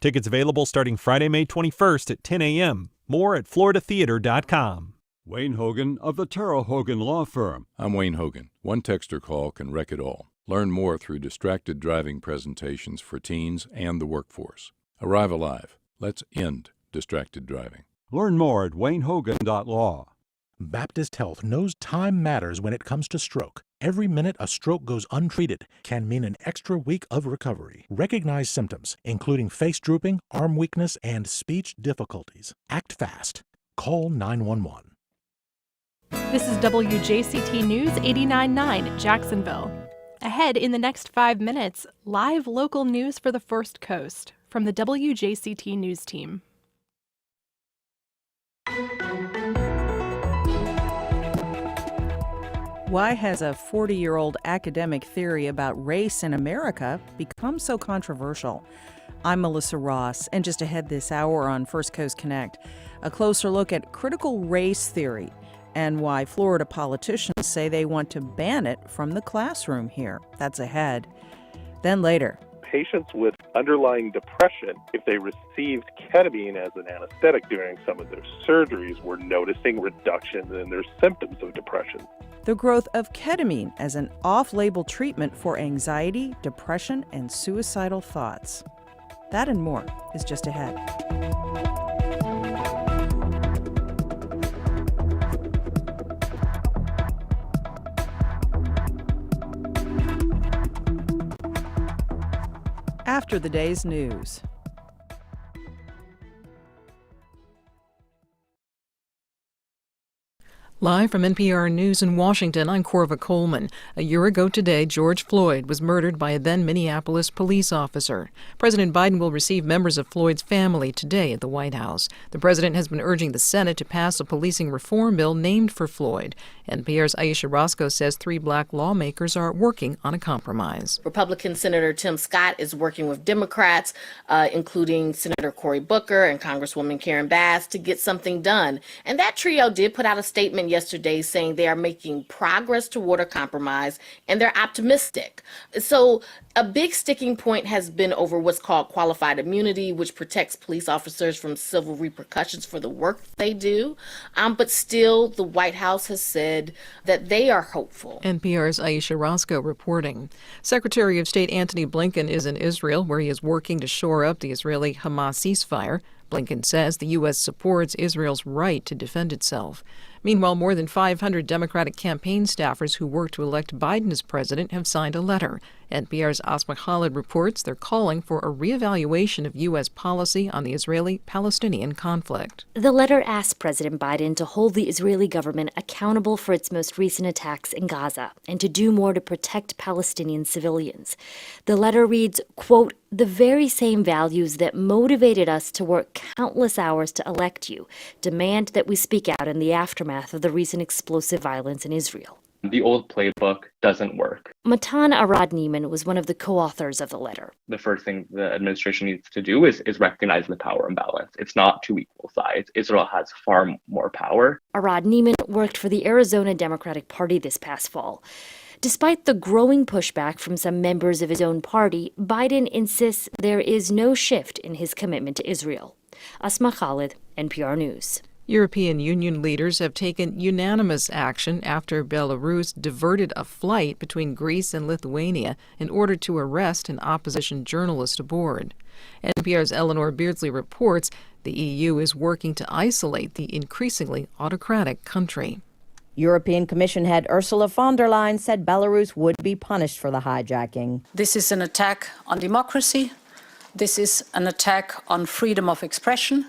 Tickets available starting Friday, May 21st at 10 a.m. More at floridatheater.com. Wayne Hogan of the Terrell Hogan Law Firm. I'm Wayne Hogan. One texter call can wreck it all. Learn more through distracted driving presentations for teens and the workforce. Arrive alive. Let's end distracted driving. Learn more at waynehogan.law. Baptist Health knows time matters when it comes to stroke. Every minute a stroke goes untreated can mean an extra week of recovery. Recognize symptoms, including face drooping, arm weakness, and speech difficulties. Act fast. Call 911. This is WJCT News 89.9 Jacksonville. Ahead in the next 5 minutes, live local news for the First Coast from the WJCT News team. Why has a 40-year-old academic theory about race in America become so controversial? I'm Melissa Ross, and just ahead this hour on First Coast Connect, a closer look at critical race theory and why Florida politicians say they want to ban it from the classroom here. That's ahead. Then later. Patients with underlying depression, if they received ketamine as an anesthetic during some of their surgeries, were noticing reductions in their symptoms of depression. The growth of ketamine as an off-label treatment for anxiety, depression, and suicidal thoughts. That and more is just ahead. After the day's news. Live from NPR News in Washington, I'm Corva Coleman. A year ago today, George Floyd was murdered by a then Minneapolis police officer. President Biden will receive members of Floyd's family today at the White House. The president has been urging the Senate to pass a policing reform bill named for Floyd. NPR's Aisha Roscoe says 3 black lawmakers are working on a compromise. Republican Senator Tim Scott is working with Democrats, including Senator Cory Booker and Congresswoman Karen Bass, to get something done. And that trio did put out a statement yesterday saying they are making progress toward a compromise and they're optimistic. So a big sticking point has been over what's called qualified immunity, which protects police officers from civil repercussions for the work they do. But still, the White House has said that they are hopeful. NPR's Aisha Roscoe reporting. Secretary of State Antony Blinken is in Israel, where he is working to shore up the Israeli-Hamas ceasefire. Blinken says the U.S. supports Israel's right to defend itself. Meanwhile, more than 500 Democratic campaign staffers who worked to elect Biden as president have signed a letter. NPR's Asma Khalid reports they're calling for a reevaluation of U.S. policy on the Israeli-Palestinian conflict. The letter asks President Biden to hold the Israeli government accountable for its most recent attacks in Gaza and to do more to protect Palestinian civilians. The letter reads, quote, "The very same values that motivated us to work countless hours to elect you demand that we speak out in the aftermath of the recent explosive violence in Israel." The old playbook doesn't work. Matan Arad Neiman was one of the co-authors of the letter. The first thing the administration needs to do is recognize the power imbalance. It's not two equal sides. Israel has far more power. Arad Neiman worked for the Arizona Democratic Party this past fall. Despite the growing pushback from some members of his own party, Biden insists there is no shift in his commitment to Israel. Asma Khalid, NPR News. European Union leaders have taken unanimous action after Belarus diverted a flight between Greece and Lithuania in order to arrest an opposition journalist aboard. NPR's Eleanor Beardsley reports the EU is working to isolate the increasingly autocratic country. European Commission head Ursula von der Leyen said Belarus would be punished for the hijacking. This is an attack on democracy. This is an attack on freedom of expression.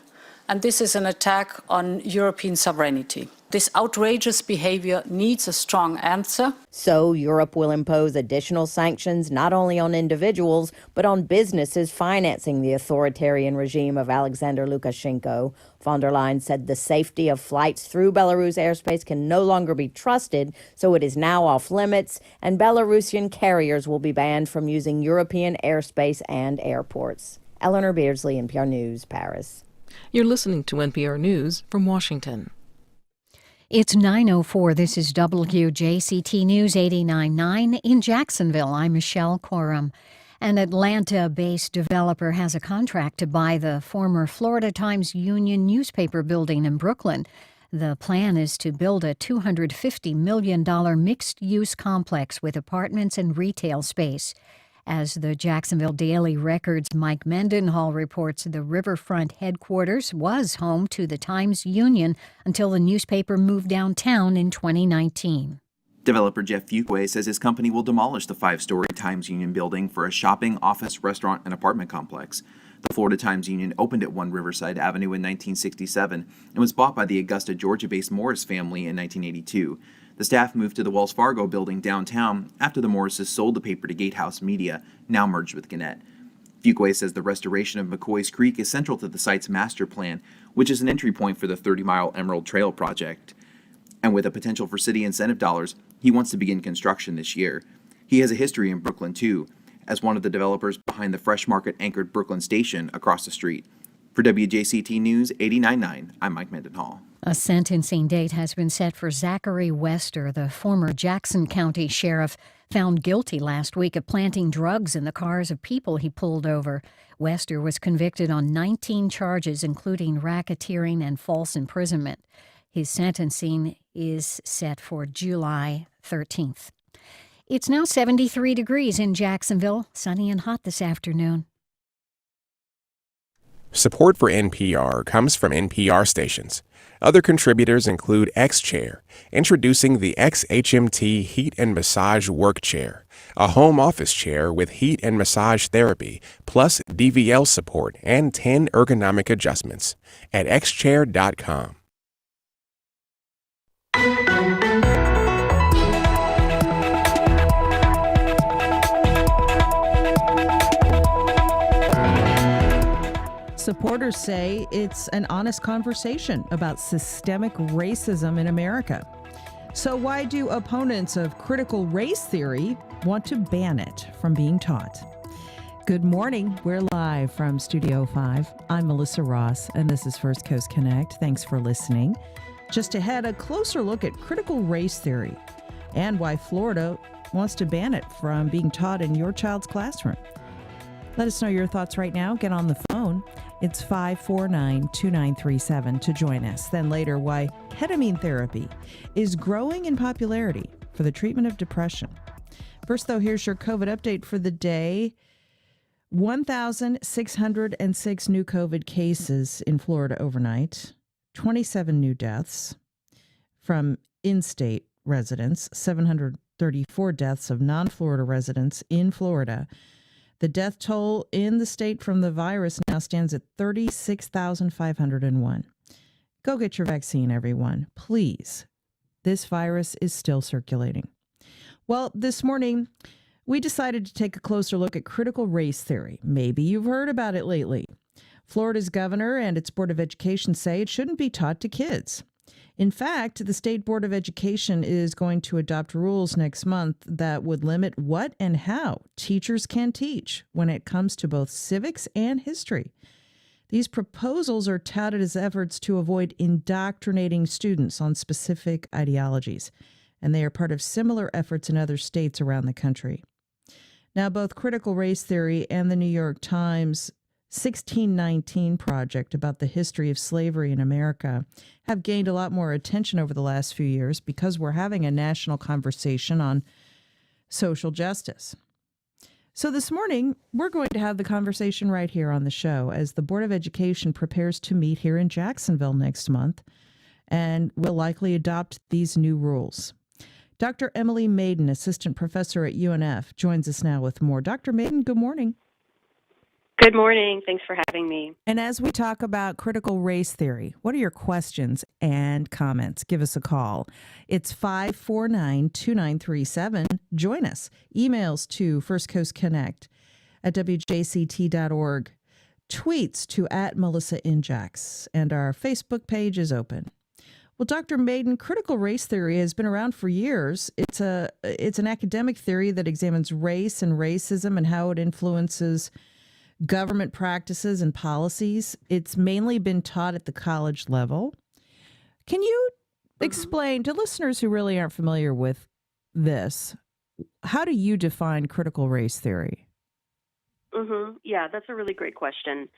And this is an attack on European sovereignty. This outrageous behavior needs a strong answer. So Europe will impose additional sanctions not only on individuals, but on businesses financing the authoritarian regime of Alexander Lukashenko. Von der Leyen said the safety of flights through Belarus airspace can no longer be trusted, so it is now off limits, and Belarusian carriers will be banned from using European airspace and airports. Eleanor Beardsley, NPR News, Paris. You're listening to NPR News from Washington. It's 9:04. This is WJCT News 89.9 in Jacksonville. I'm Michelle Corum. An Atlanta-based developer has a contract to buy the former Florida Times-Union newspaper building in Brooklyn. The plan is to build a $250 million mixed-use complex with apartments and retail space. As the Jacksonville Daily Record's Mike Mendenhall reports, the Riverfront headquarters was home to the Times-Union until the newspaper moved downtown in 2019. Developer Jeff Fuquay says his company will demolish the 5-story Times-Union building for a shopping, office, restaurant, and apartment complex. The Florida Times-Union opened at 1 Riverside Avenue in 1967 and was bought by the Augusta, Georgia-based Morris family in 1982. The staff moved to the Wells Fargo building downtown after the Morrises sold the paper to Gatehouse Media, now merged with Gannett. Fuquay says the restoration of McCoy's Creek is central to the site's master plan, which is an entry point for the 30-mile Emerald Trail project. And with a potential for city incentive dollars, he wants to begin construction this year. He has a history in Brooklyn, too, as one of the developers behind the Fresh Market-anchored Brooklyn Station across the street. For WJCT News 89.9, I'm Mike Mendenhall. A sentencing date has been set for Zachary Wester, the former Jackson County sheriff, found guilty last week of planting drugs in the cars of people he pulled over. Wester was convicted on 19 charges, including racketeering and false imprisonment. His sentencing is set for July 13th. It's now 73 degrees in Jacksonville, sunny and hot this afternoon. Support for NPR comes from NPR stations. Other contributors include X-Chair, introducing the XHMT Heat and Massage Work Chair, a home office chair with heat and massage therapy, plus DVL support and 10 ergonomic adjustments at xchair.com. Supporters say it's an honest conversation about systemic racism in America. So why do opponents of critical race theory want to ban it from being taught? Good morning. We're live from Studio 5. I'm Melissa Ross, and this is First Coast Connect. Thanks for listening. Just ahead, a closer look at critical race theory and why Florida wants to ban it from being taught in your child's classroom. Let us know your thoughts right now. Get on the phone. It's 549-2937 to join us. Then later, why ketamine therapy is growing in popularity for the treatment of depression. First, though, here's your COVID update for the day. 1,606 new COVID cases in Florida overnight. 27 new deaths from in-state residents. 734 deaths of non-Florida residents in Florida. The death toll in the state from the virus now stands at 36,501. Go get your vaccine, everyone. Please. This virus is still circulating. Well, this morning, we decided to take a closer look at critical race theory. Maybe you've heard about it lately. Florida's governor and its Board of Education say it shouldn't be taught to kids. In fact, the State Board of Education is going to adopt rules next month that would limit what and how teachers can teach when it comes to both civics and history. These proposals are touted as efforts to avoid indoctrinating students on specific ideologies, and they are part of similar efforts in other states around the country. Now, both critical race theory and the New York Times 1619 project about the history of slavery in America have gained a lot more attention over the last few years because we're having a national conversation on social justice. So this morning, we're going to have the conversation right here on the show as the Board of Education prepares to meet here in Jacksonville next month and will likely adopt these new rules. Dr. Emily Maiden, assistant professor at UNF, joins us now with more. Dr. Maiden, good morning. Good morning. Thanks for having me. And as we talk about critical race theory, what are your questions and comments? Give us a call. It's 549-2937. Join us. Emails to firstcoastconnect@wjct.org. Tweets to @MelissaNJax. And our Facebook page is open. Well, Dr. Maiden, critical race theory has been around for years. It's an academic theory that examines race and racism and how it influences government practices and policies. It's mainly been taught at the college level. Can you explain to listeners who really aren't familiar with this, how do you define critical race theory? Yeah, that's a really great question.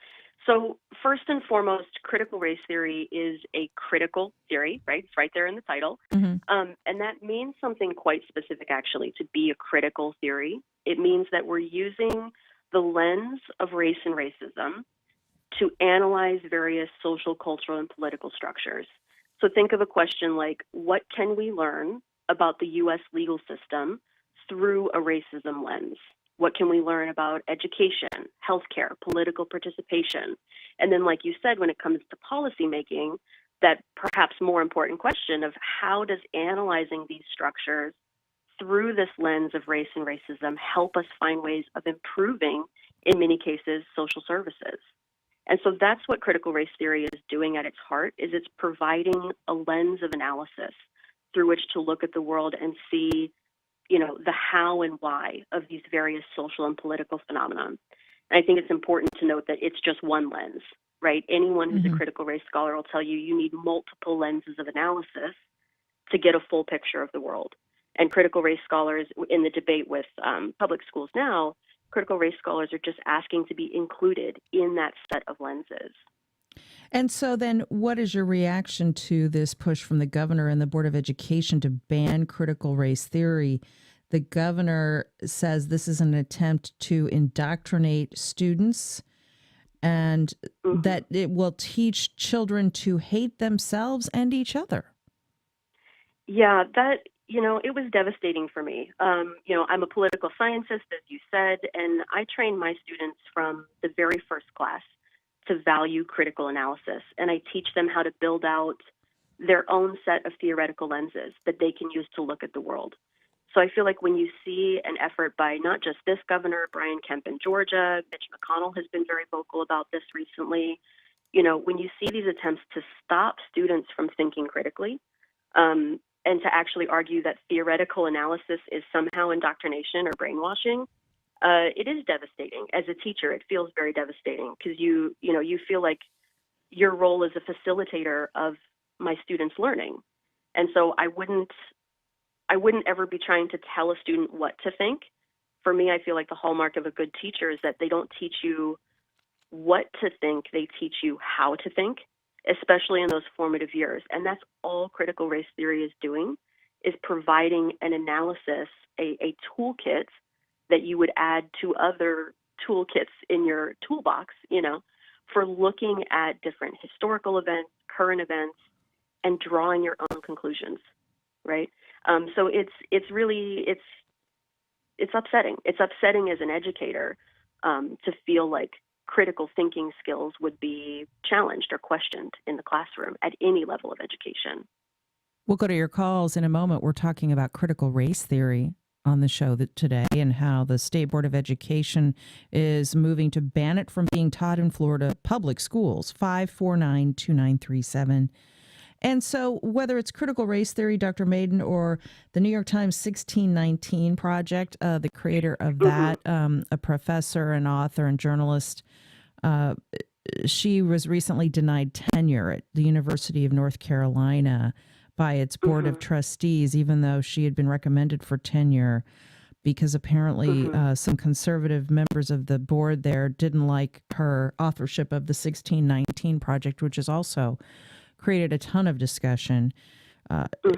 So, first and foremost, critical race theory is a critical theory, right? It's right there in the title. And that means something quite specific, actually, to be a critical theory. It means that we're using the lens of race and racism to analyze various social, cultural, and political structures. So, think of a question like, what can we learn about the U.S. legal system through a racism lens? What can we learn about education, healthcare, political participation? And then, like you said, when it comes to policymaking, that perhaps more important question of how does analyzing these structures through this lens of race and racism help us find ways of improving, in many cases, social services? And so that's what critical race theory is doing at its heart, is it's providing a lens of analysis through which to look at the world and see the how and why of these various social and political phenomena. And I think it's important to note that it's just one lens, right? Anyone who's a critical race scholar will tell you you need multiple lenses of analysis to get a full picture of the world. And critical race scholars, in the debate with public schools now, critical race scholars are just asking to be included in that set of lenses. And so then what is your reaction to this push from the governor and the Board of Education to ban critical race theory? The governor says this is an attempt to indoctrinate students and that it will teach children to hate themselves and each other. Yeah, that, it was devastating for me. I'm a political scientist, as you said, and I train my students from the very first class to value critical analysis. And I teach them how to build out their own set of theoretical lenses that they can use to look at the world. So I feel like when you see an effort by not just this governor, Brian Kemp in Georgia, Mitch McConnell has been very vocal about this recently, when you see these attempts to stop students from thinking critically, and to actually argue that theoretical analysis is somehow indoctrination or brainwashing, it is devastating. As a teacher, it feels very devastating because you feel like your role is a facilitator of my students' learning. And so I wouldn't ever be trying to tell a student what to think. For me, I feel like the hallmark of a good teacher is that they don't teach you what to think, they teach you how to think, especially in those formative years. And that's all critical race theory is doing, is providing an analysis, a toolkit that you would add to other toolkits in your toolbox, for looking at different historical events, current events, and drawing your own conclusions, right? So it's really upsetting. It's upsetting as an educator to feel like critical thinking skills would be challenged or questioned in the classroom at any level of education. We'll go to your calls in a moment. We're talking about critical race theory on the show today and how the State Board of Education is moving to ban it from being taught in Florida public schools. 549-2937. And so whether it's critical race theory, Dr. Maiden, or the New York Times 1619 Project, the creator of that, a professor and author and journalist, she was recently denied tenure at the University of North Carolina by its board of trustees, even though she had been recommended for tenure, because apparently some conservative members of the board there didn't like her authorship of the 1619 Project, which has also created a ton of discussion.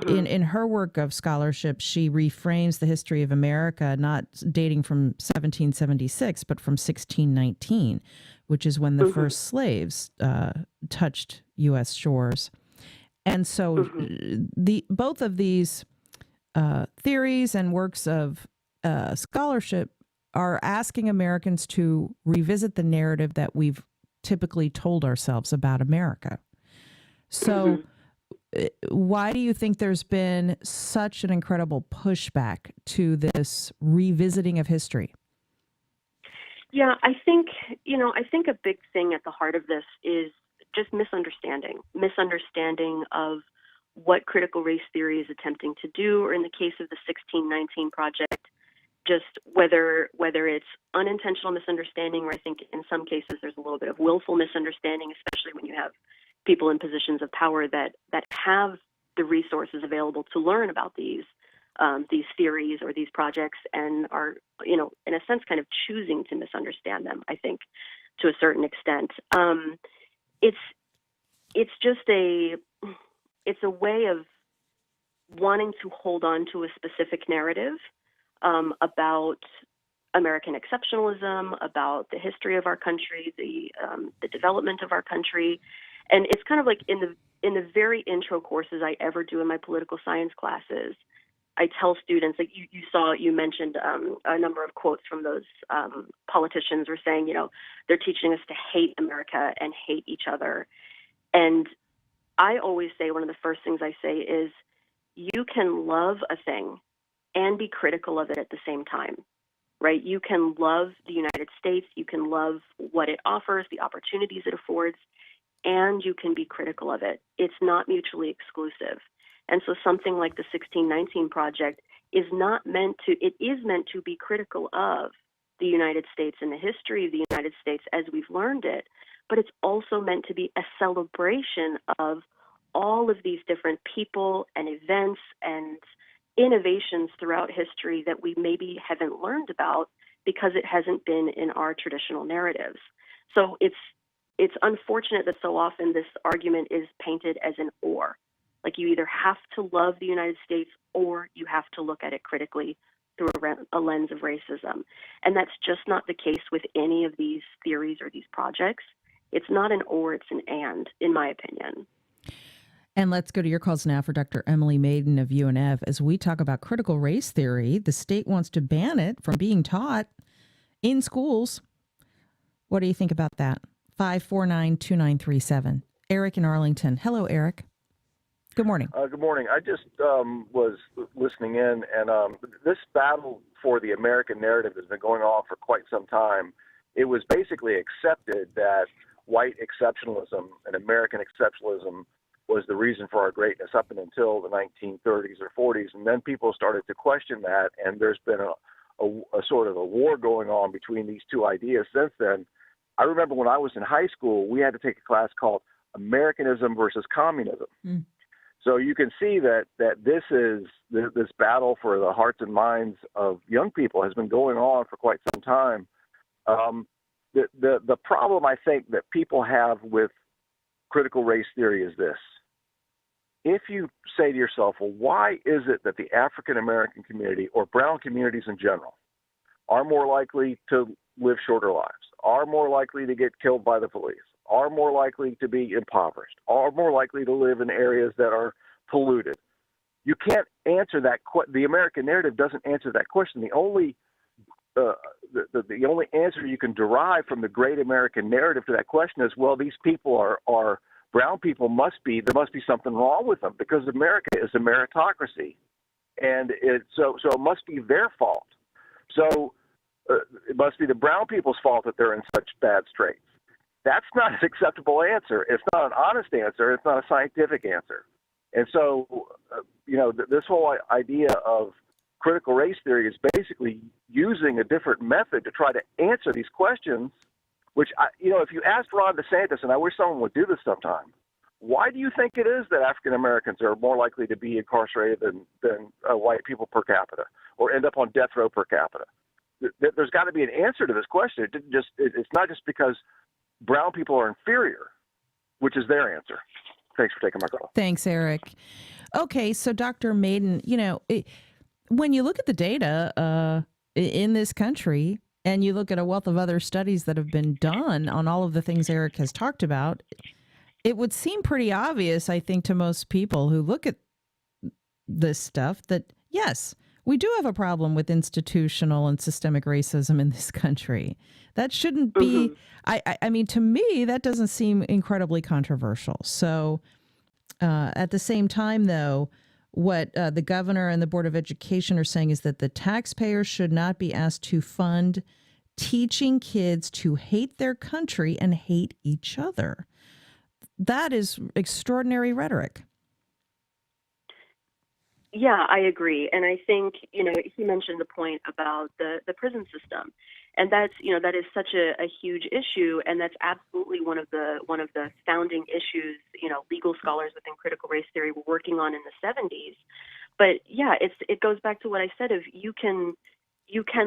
In her work of scholarship, she reframes the history of America, not dating from 1776, but from 1619, which is when the first slaves touched U.S. shores. And so both of these theories and works of scholarship are asking Americans to revisit the narrative that we've typically told ourselves about America. So why do you think there's been such an incredible pushback to this revisiting of history? Yeah, I think a big thing at the heart of this is just misunderstanding of what critical race theory is attempting to do, or in the case of the 1619 Project, just whether it's unintentional misunderstanding, or I think in some cases there's a little bit of willful misunderstanding, especially when you have people in positions of power that have the resources available to learn about these. these theories or these projects and are, in a sense, kind of choosing to misunderstand them, I think, to a certain extent. It's just it's a way of wanting to hold on to a specific narrative about American exceptionalism, about the history of our country, the development of our country. And it's kind of like in the very intro courses I ever do in my political science classes, I tell students, like you mentioned a number of quotes from those politicians were saying, they're teaching us to hate America and hate each other. And I always say, one of the first things I say is, you can love a thing and be critical of it at the same time, right? You can love the United States, you can love what it offers, the opportunities it affords, and you can be critical of it. It's not mutually exclusive. And so something like the 1619 Project is meant to be critical of the United States and the history of the United States as we've learned it, but it's also meant to be a celebration of all of these different people and events and innovations throughout history that we maybe haven't learned about because it hasn't been in our traditional narratives. So it's unfortunate that so often this argument is painted as an or. Like, you either have to love the United States or you have to look at it critically through a lens of racism. And that's just not the case with any of these theories or these projects. It's not an or, it's an and, in my opinion. And let's go to your calls now for Dr. Emily Maiden of UNF. As we talk about critical race theory, the state wants to ban it from being taught in schools. What do you think about that? 549-2937. Eric in Arlington. Hello, Eric. Good morning. Good morning. I just was listening in, and this battle for the American narrative has been going on for quite some time. It was basically accepted that white exceptionalism and American exceptionalism was the reason for our greatness up until the 1930s or 40s, and then people started to question that, and there's been a sort of a war going on between these two ideas since then. I remember when I was in high school, we had to take a class called Americanism versus Communism. So you can see that this battle for the hearts and minds of young people has been going on for quite some time. The problem I think that people have with critical race theory is this. If you say to yourself, well, why is it that the African American community or brown communities in general are more likely to live shorter lives, are more likely to get killed by the police, are more likely to be impoverished, are more likely to live in areas that are polluted? You can't answer that. The American narrative doesn't answer that question. The only answer you can derive from the great American narrative to that question is, well, these people are brown people there must be something wrong with them because America is a meritocracy, and so it must be their fault. So it must be the brown people's fault that they're in such bad straits. That's not an acceptable answer. It's not an honest answer. It's not a scientific answer. And so, this whole idea of critical race theory is basically using a different method to try to answer these questions, which, if you asked Ron DeSantis, and I wish someone would do this sometime, why do you think it is that African Americans are more likely to be incarcerated than white people per capita or end up on death row per capita? There's got to be an answer to this question. It's not just because brown people are inferior, which is their answer. Thanks for taking my call. Thanks, Eric. Okay, so Dr. Maiden, when you look at the data in this country and you look at a wealth of other studies that have been done on all of the things Eric has talked about, it would seem pretty obvious, I think, to most people who look at this stuff that, yes, we do have a problem with institutional and systemic racism in this country. That shouldn't be, I mean, to me, that doesn't seem incredibly controversial. So at the same time, though, what the governor and the Board of Education are saying is that the taxpayers should not be asked to fund teaching kids to hate their country and hate each other. That is extraordinary rhetoric. Yeah, I agree. And I think, he mentioned the point about the prison system. And that's, that is such a huge issue. And that's absolutely one of the founding issues, legal scholars within critical race theory were working on in the 70s But yeah, it goes back to what I said of you can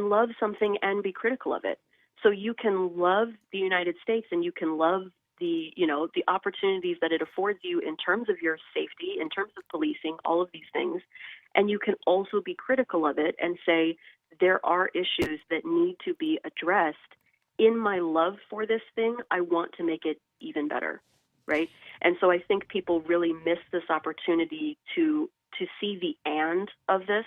love something and be critical of it. So you can love the United States and you can love the opportunities that it affords you in terms of your safety, in terms of policing, all of these things. And you can also be critical of it and say there are issues that need to be addressed. In my love for this thing, I want to make it even better, right? And so I think people really miss this opportunity to see the and of this,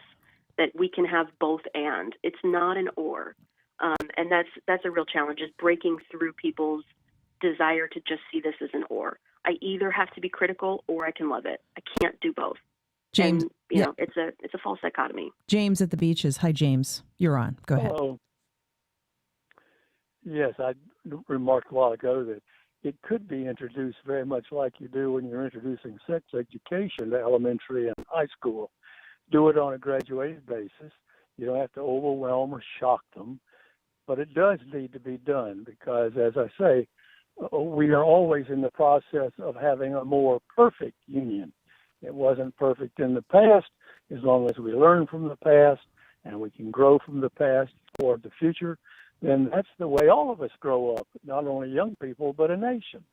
that we can have both and. It's not an or. And that's a real challenge, is breaking through people's desire to just see this as an or. I either have to be critical or I can love it. I can't do both. James, and, you know, it's a false dichotomy. James at the Beaches. Hi, James. You're on. Go ahead. Hello. Yes, I remarked a while ago that it could be introduced very much like you do when you're introducing sex education to elementary and high school. Do it on a graduated basis. You don't have to overwhelm or shock them, but it does need to be done because, as I say, we are always in the process of having a more perfect union. It wasn't perfect in the past. As long as we learn from the past and we can grow from the past toward the future, then that's the way all of us grow up, not only young people, but a nation.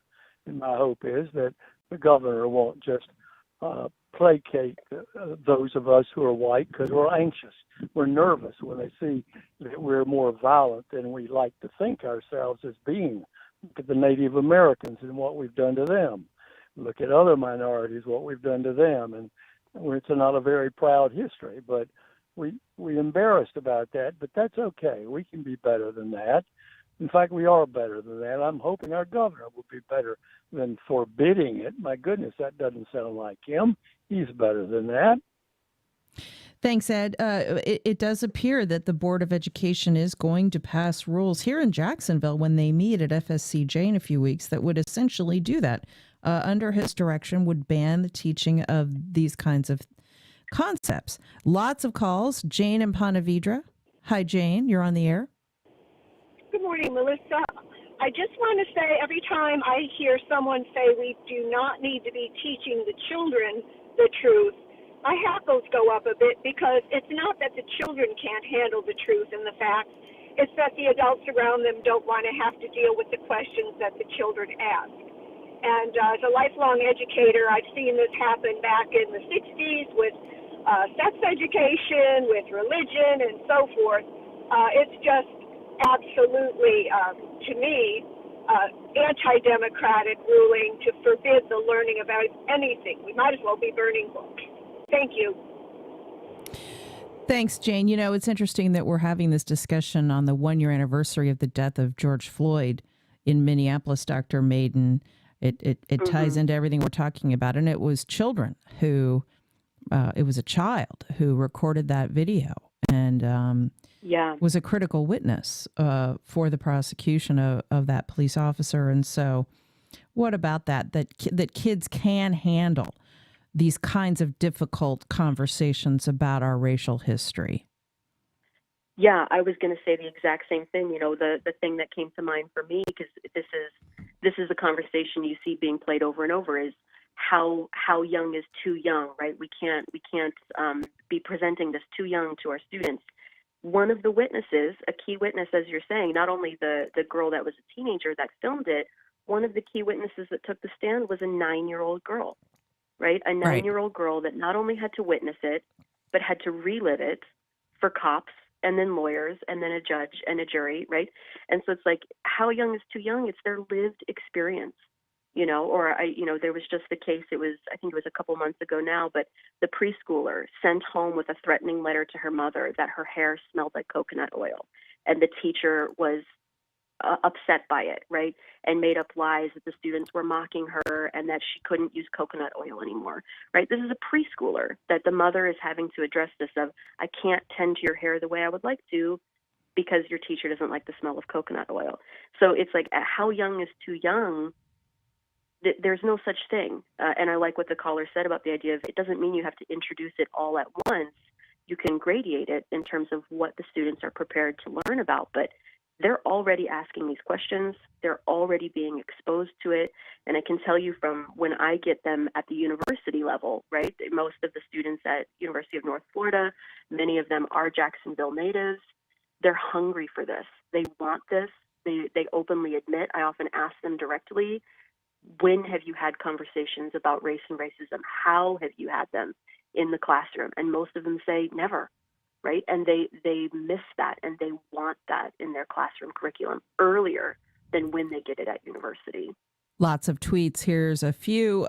And my hope is that the governor won't just placate those of us who are white because we're anxious. We're nervous when they see that we're more violent than we like to think ourselves as being. Look at the Native Americans and what we've done to them. Look at other minorities, what we've done to them. And it's not a very proud history, but we're embarrassed about that, but that's okay. We can be better than that. In fact, we are better than that. I'm hoping our governor will be better than forbidding it. My goodness, that doesn't sound like him. He's better than that. Thanks, Ed. It does appear that the Board of Education is going to pass rules here in Jacksonville when they meet at FSCJ in a few weeks that would essentially do that. Under his direction, would ban the teaching of these kinds of concepts. Lots of calls. Jane in Ponte Vedra. Hi, Jane. You're on the air. Good morning, Melissa. I just want to say every time I hear someone say we do not need to be teaching the children the truth, my hackles go up a bit because it's not that the children can't handle the truth and the facts. It's that the adults around them don't want to have to deal with the questions that the children ask. And as a lifelong educator, I've seen this happen back in the 60s with sex education, with religion, and so forth. It's just absolutely, to me, anti-democratic ruling to forbid the learning about anything. We might as well be burning books. Thank you. Thanks, Jane. You know, it's interesting that we're having this discussion on the one-year anniversary of the death of George Floyd in Minneapolis, Dr. Maiden. It ties into everything we're talking about. And it was children who, it was a child who recorded that video and was a critical witness for the prosecution of that police officer. And so what about that kids can handle these kinds of difficult conversations about our racial history? Yeah, I was going to say the exact same thing. You know, the thing that came to mind for me, because this is a conversation you see being played over and over, is how young is too young, right? We can't be presenting this too young to our students. One of the witnesses, a key witness, as you're saying, not only the girl that was a teenager that filmed it, one of the key witnesses that took the stand was a 9-year-old girl, right? A 9-year-old girl that not only had to witness it, but had to relive it for cops and then lawyers and then a judge and a jury, right? And so it's like, how young is too young? It's their lived experience, you know, or there was just the case, I think it was a couple months ago now, but the preschooler sent home with a threatening letter to her mother that her hair smelled like coconut oil. And the teacher was upset by it, right? And made up lies that the students were mocking her and that she couldn't use coconut oil anymore, right? This is a preschooler that the mother is having to address this of, I can't tend to your hair the way I would like to because your teacher doesn't like the smell of coconut oil. So it's like, how young is too young? There's no such thing. And I like what the caller said about the idea of it doesn't mean you have to introduce it all at once. You can gradiate it in terms of what the students are prepared to learn about, but they're already asking these questions. They're already being exposed to it. And I can tell you from when I get them at the university level, right? Most of the students at University of North Florida, many of them are Jacksonville natives. They're hungry for this. They want this. They openly admit. I often ask them directly, when have you had conversations about race and racism? How have you had them in the classroom? And most of them say never. Right? And they miss that, and they want that in their classroom curriculum earlier than when they get it at university. Lots of tweets. Here's a few.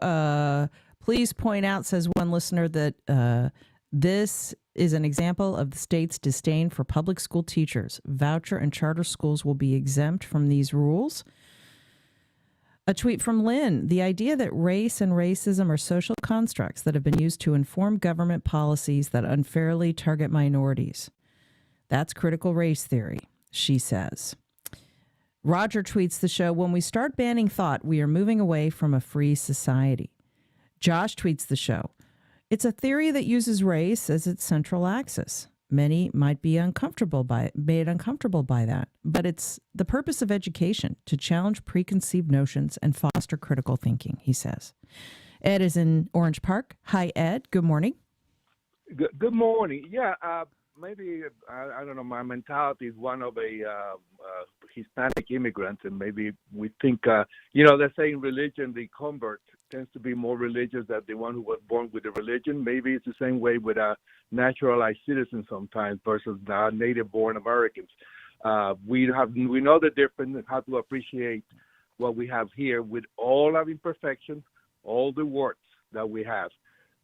Please point out, says one listener, that this is an example of the state's disdain for public school teachers. Voucher and charter schools will be exempt from these rules. A tweet from Lynn. The idea that race and racism are social constructs that have been used to inform government policies that unfairly target minorities. That's critical race theory, she says. Roger tweets the show, when we start banning thought, we are moving away from a free society. Josh tweets the show. It's a theory that uses race as its central axis. Many might be made uncomfortable by that, but it's the purpose of education to challenge preconceived notions and foster critical thinking, he says. Ed is in Orange Park. Hi, Ed. Good morning. Good morning. Yeah, maybe, I don't know, my mentality is one of a Hispanic immigrant, and maybe we think, they're saying religion, the convert tends to be more religious than the one who was born with a religion. Maybe it's the same way with a naturalized citizen sometimes versus native-born Americans. We know the difference and how to appreciate what we have here with all our imperfections, all the warts that we have.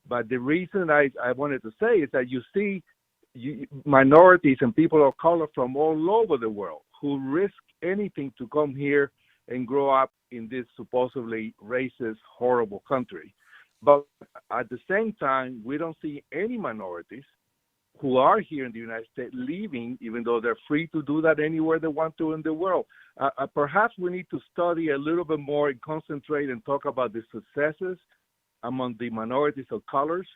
But the reason I wanted to say is that you see minorities and people of color from all over the world who risk anything to come here and grow up in this supposedly racist, horrible country. But at the same time, we don't see any minorities who are here in the United States leaving, even though they're free to do that anywhere they want to in the world. Perhaps we need to study a little bit more and concentrate and talk about the successes among the minorities of colors,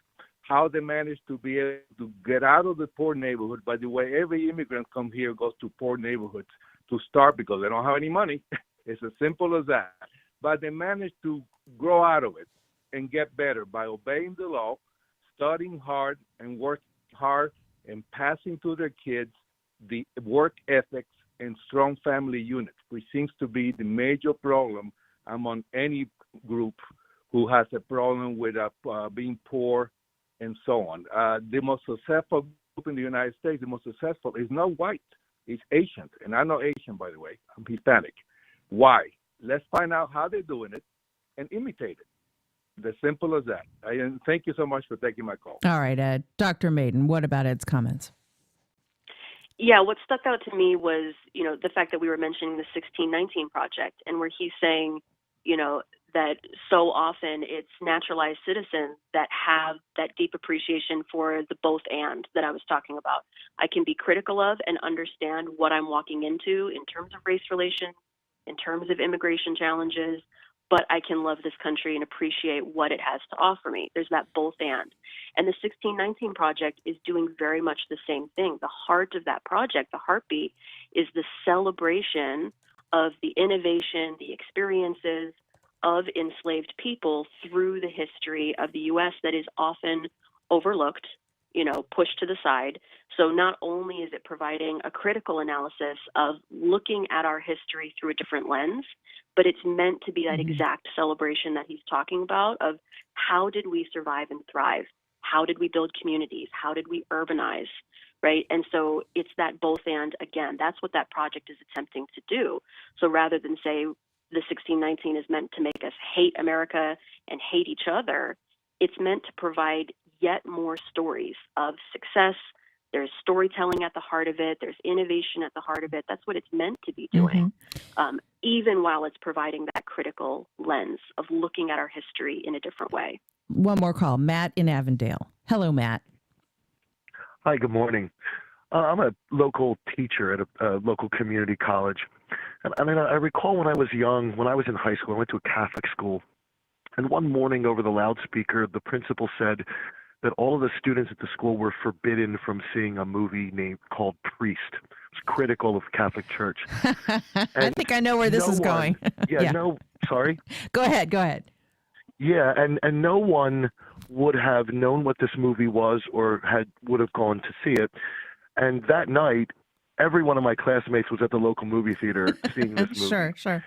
how they managed to be able to get out of the poor neighborhood. By the way, every immigrant come here goes to poor neighborhoods to start because they don't have any money. It's as simple as that. But they managed to grow out of it and get better by obeying the law, studying hard and working hard, and passing to their kids the work ethics and strong family units, which seems to be the major problem among any group who has a problem with being poor and so on. The most successful group in the United States, the most successful, is not white, it's Asian. And I'm not Asian, by the way, I'm Hispanic. Why? Let's find out how they're doing it and imitate it. As simple as that. And thank you so much for taking my call. All right, Ed. Dr. Maiden, what about Ed's comments? Yeah, what stuck out to me was, the fact that we were mentioning the 1619 Project, and where he's saying, that so often it's naturalized citizens that have that deep appreciation for the both and that I was talking about. I can be critical of and understand what I'm walking into in terms of race relations, in terms of immigration challenges, but I can love this country and appreciate what it has to offer me. There's that both and. And the 1619 Project is doing very much the same thing. The heart of that project, the heartbeat, is the celebration of the innovation, the experiences of enslaved people through the history of the U.S. that is often overlooked, pushed to the side. So not only is it providing a critical analysis of looking at our history through a different lens, but it's meant to be that exact celebration that he's talking about of how did we survive and thrive? How did we build communities? How did we urbanize? Right? And so it's that both and, again, that's what that project is attempting to do. So rather than say the 1619 is meant to make us hate America and hate each other, it's meant to provide yet more stories of success. There's storytelling at the heart of it. There's innovation at the heart of it. That's what it's meant to be doing, even while it's providing that critical lens of looking at our history in a different way. One more call. Matt in Avondale. Hello, Matt. Hi, good morning. I'm a local teacher at a local community college. And I recall when I was young, when I was in high school, I went to a Catholic school. And one morning over the loudspeaker, the principal said, that all of the students at the school were forbidden from seeing a movie called Priest. It's critical of Catholic Church. I think I know where this is going. Sorry? Go ahead. Yeah, and no one would have known what this movie was or would have gone to see it. And that night, every one of my classmates was at the local movie theater seeing this movie. Sure.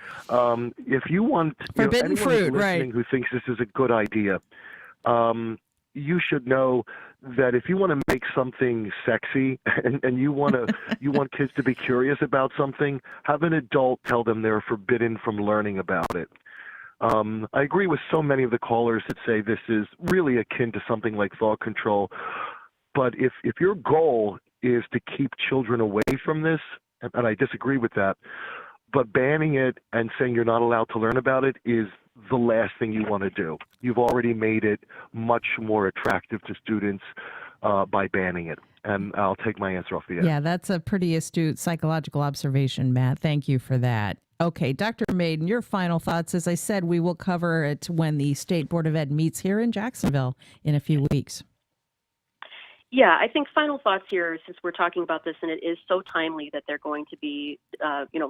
If you want Forbidden anyone fruit, who's listening right? who thinks this is a good idea, you should know that if you want to make something sexy and you want kids to be curious about something, have an adult tell them they're forbidden from learning about it. I agree with so many of the callers that say this is really akin to something like thought control. But if your goal is to keep children away from this, and I disagree with that, but banning it and saying you're not allowed to learn about it is the last thing you want to do. You've already made it much more attractive to students by banning it. And I'll take my answer off the air. Yeah, that's a pretty astute psychological observation, Matt. Thank you for that. Okay, Dr. Maiden, your final thoughts. As I said, we will cover it when the State Board of Ed meets here in Jacksonville in a few weeks. Yeah, I think final thoughts here, since we're talking about this and it is so timely that they're going to be,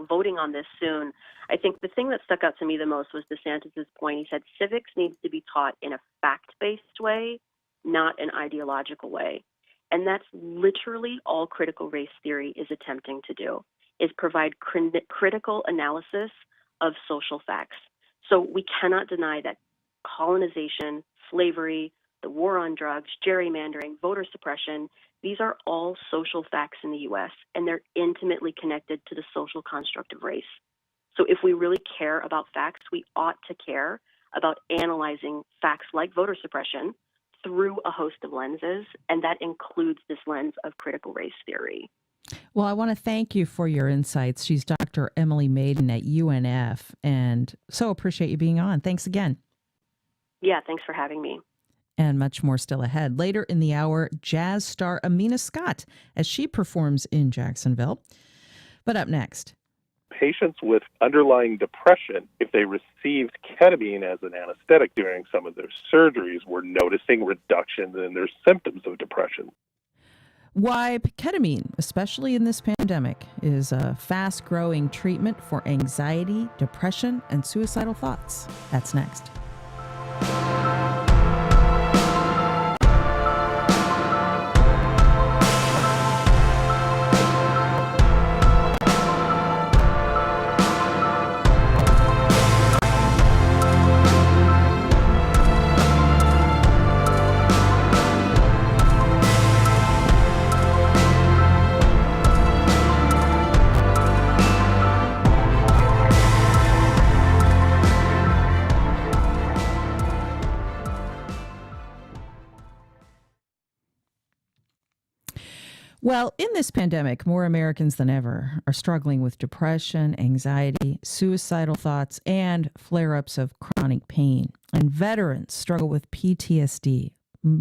voting on this soon. I think the thing that stuck out to me the most was DeSantis's point. He said civics needs to be taught in a fact-based way, not an ideological way. And that's literally all critical race theory is attempting to do, is provide critical analysis of social facts. So we cannot deny that colonization, slavery, the war on drugs, gerrymandering, voter suppression, these are all social facts in the U.S., and they're intimately connected to the social construct of race. So if we really care about facts, we ought to care about analyzing facts like voter suppression through a host of lenses, and that includes this lens of critical race theory. Well, I want to thank you for your insights. She's Dr. Emily Maiden at UNF, and so appreciate you being on. Thanks again. Yeah, thanks for having me. And much more still ahead. Later in the hour, jazz star Amina Scott as she performs in Jacksonville. But up next. Patients with underlying depression, if they received ketamine as an anesthetic during some of their surgeries, were noticing reductions in their symptoms of depression. Why ketamine, especially in this pandemic, is a fast-growing treatment for anxiety, depression, and suicidal thoughts. That's next. Well, in this pandemic, more Americans than ever are struggling with depression, anxiety, suicidal thoughts, and flare-ups of chronic pain. And veterans struggle with PTSD,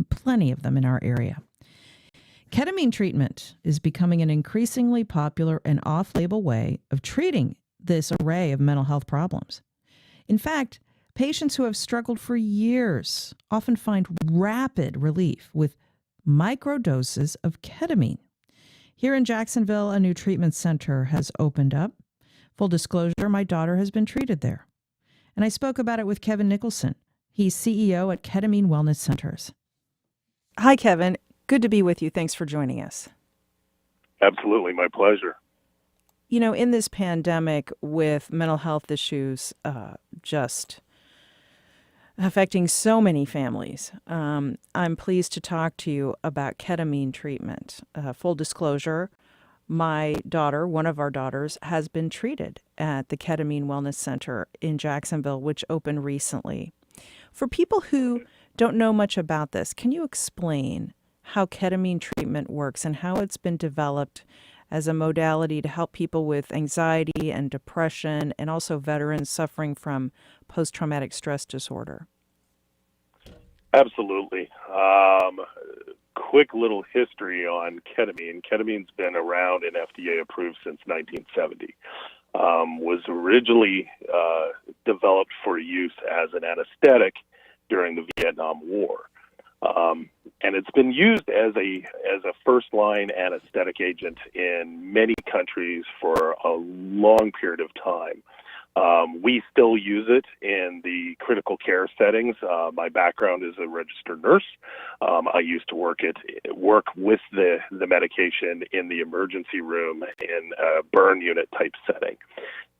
plenty of them in our area. Ketamine treatment is becoming an increasingly popular and off-label way of treating this array of mental health problems. In fact, patients who have struggled for years often find rapid relief with microdoses of ketamine. Here in Jacksonville, a new treatment center has opened up. Full disclosure, my daughter has been treated there. And I spoke about it with Kevin Nicholson. He's CEO at Ketamine Wellness Centers. Hi, Kevin. Good to be with you. Thanks for joining us. Absolutely, my pleasure. You know, in this pandemic with mental health issues just affecting so many families, I'm pleased to talk to you about ketamine treatment. Full disclosure, my daughter, one of our daughters, has been treated at the Ketamine Wellness Center in Jacksonville, which opened recently. For people who don't know much about this, can you explain how ketamine treatment works and how it's been developed as a modality to help people with anxiety and depression and also veterans suffering from post-traumatic stress disorder? Absolutely. Quick little history on ketamine. Ketamine's been around and FDA approved since 1970. Was originally developed for use as an anesthetic during the Vietnam War. And it's been used as a first-line anesthetic agent in many countries for a long period of time. We still use it in the critical care settings. My background is a registered nurse. I used to work with the medication in the emergency room in a burn unit type setting.